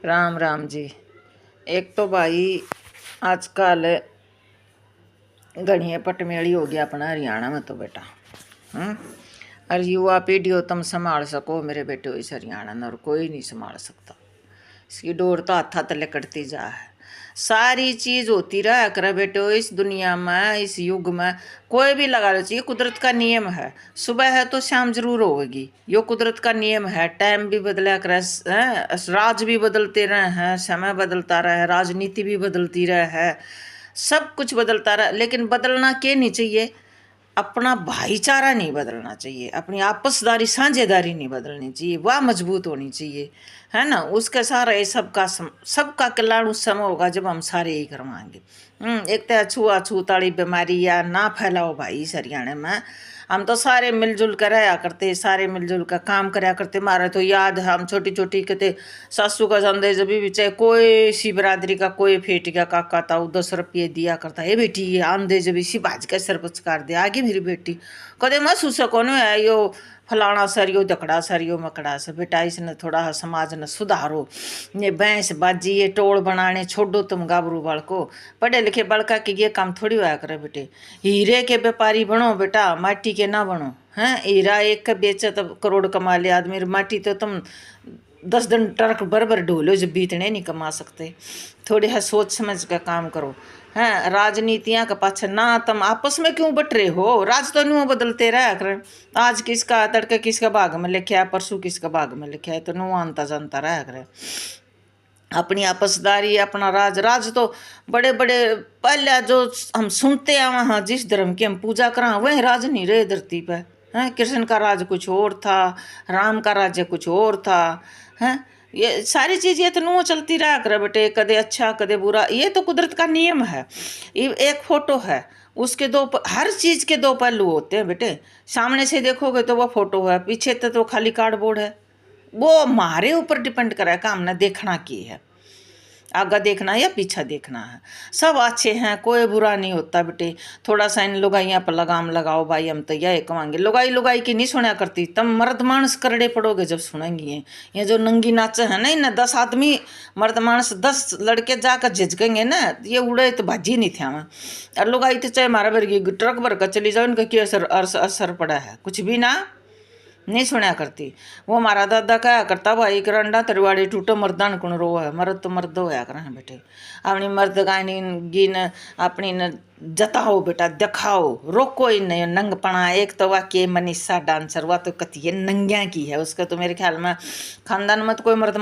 राम राम जी। एक तो भाई आजकल घड़िया पटमेड़ी हो गया अपना हरियाणा में तो बेटा। और युवा पीढ़ी हो तुम संभाल सको मेरे बेटे हो इस हरियाणा में, और कोई नहीं संभाल सकता। इसकी डोर तो हाथा तले कटती जा है। सारी चीज होती रहा करे बेटे हो इस दुनिया में, इस युग में। कोई भी लगा लो, चाहिए कुदरत का नियम है, सुबह है तो शाम जरूर होगी। यो कुदरत का नियम है। टाइम भी बदला करे, राज भी बदलते रहे हैं, समय बदलता रहा है, राजनीति भी बदलती रहा है, सब कुछ बदलता रहा। लेकिन बदलना के नहीं चाहिए, अपना भाईचारा नहीं बदलना चाहिए, अपनी आपसदारी साझेदारी नहीं बदलनी चाहिए, वह मजबूत होनी चाहिए, है ना। उसके सारा ये सबका कल्याण उस समय होगा जब हम सारे यही करवाएंगे। एक तो छूआछूत बीमारी या ना फैलाओ भाई इस हरियाणा में। हम तो सारे मिलजुल कर रहा करते, सारे मिलजुल कर काम कराया करते। मारे तो याद है हम छोटी छोटी कहते सासू का संदेश जब भी चाहे कोई सी बिरादरी का कोई फेट का काका था, 10 रुपये दिया करता है बेटी ये आंदे जब इसी बाज का सरपंच कर दे आगे मेरी बेटी कदे मैं सुसा कौन है यो फलाना सरियो दकड़ा सरियो मकड़ा से बेटा इसने थोड़ा समाज ने सुधारो। ये भैंस बाजी ये टोल बनाने छोड़ो तुम गाबरू बाल को, पढ़े लिखे बड़का के ये काम थोड़ी होया करे बेटे। हीरे के व्यापारी बनो बेटा, माटी के ना बनो। हैं हीरा एक का बेचे तो करोड़ कमा ले आदमी, माटी तो तुम 10 दिन ट्रक बरबर ढोलो जब भी इतने नहीं कमा सकते। थोड़ी है सोच समझ का काम करो। हैं राजनीतियाँ के पाछे ना तुम आपस में क्यों बट रहे हो। राज तो नुआ बदलते रहा कर, आज किसका तड़के किसका भाग में लिखा है, परसों किसका भाग में लिखा है, तो नुआ अंता जानता रहा करे। अपनी आपसदारी अपना राज तो बड़े बड़े पहले जो हम सुनते हैं वहाँ जिस धर्म की हम पूजा करा वही राज नहीं रहे धरती पे। हैं कृष्ण का राज कुछ और था, राम का राज्य कुछ और था। हैं ये सारी चीज़ ये तो नुआ चलती रहा करे बेटे, कदे अच्छा कदे बुरा, ये तो कुदरत का नियम है। ये एक फोटो है, उसके हर चीज़ के दो पहलू होते हैं बेटे। सामने से देखोगे तो वो फोटो है, पीछे तो खाली कार्डबोर्ड है। वो हमारे ऊपर डिपेंड करा है काम ने देखना की है, आगे देखना है या पीछा देखना है। सब अच्छे हैं, कोई बुरा नहीं होता बेटे। थोड़ा सा इन लुगाइयाँ पर लगाम लगाओ भाई, हम तो यह कमाएंगे। लुगाई लुगाई की नहीं सुना करती, तुम मर्द मानस करड़े पड़ोगे जब सुनेंगी। ये जो नंगी नाचे है ना, इन्हें 10 आदमी मर्द मानस 10 लड़के जाकर झिझकेंगे ना, ये उड़े तो भाजी नहीं थे। और लुगाई तो चाहे मारा भर ट्रक भर कर चली जाओ, इनका क्या असर पड़ा है, कुछ भी ना नहीं सुना करती। वो हमारा दादा क्या करता, भाई करंडा तरवाड़ी टूटो मर्दान कुण रो है, मर्द तो मर्द होया कर बेटे। अपनी मर्द गानी गिन अपनी न जताओ बेटा, दिखाओ, रोको इन नंगपना। एक तो वाक्य मनीषा डांसर, वह तो कती नंगिया की है, उसका तो मेरे ख्याल में खानदान में तो कोई मर्द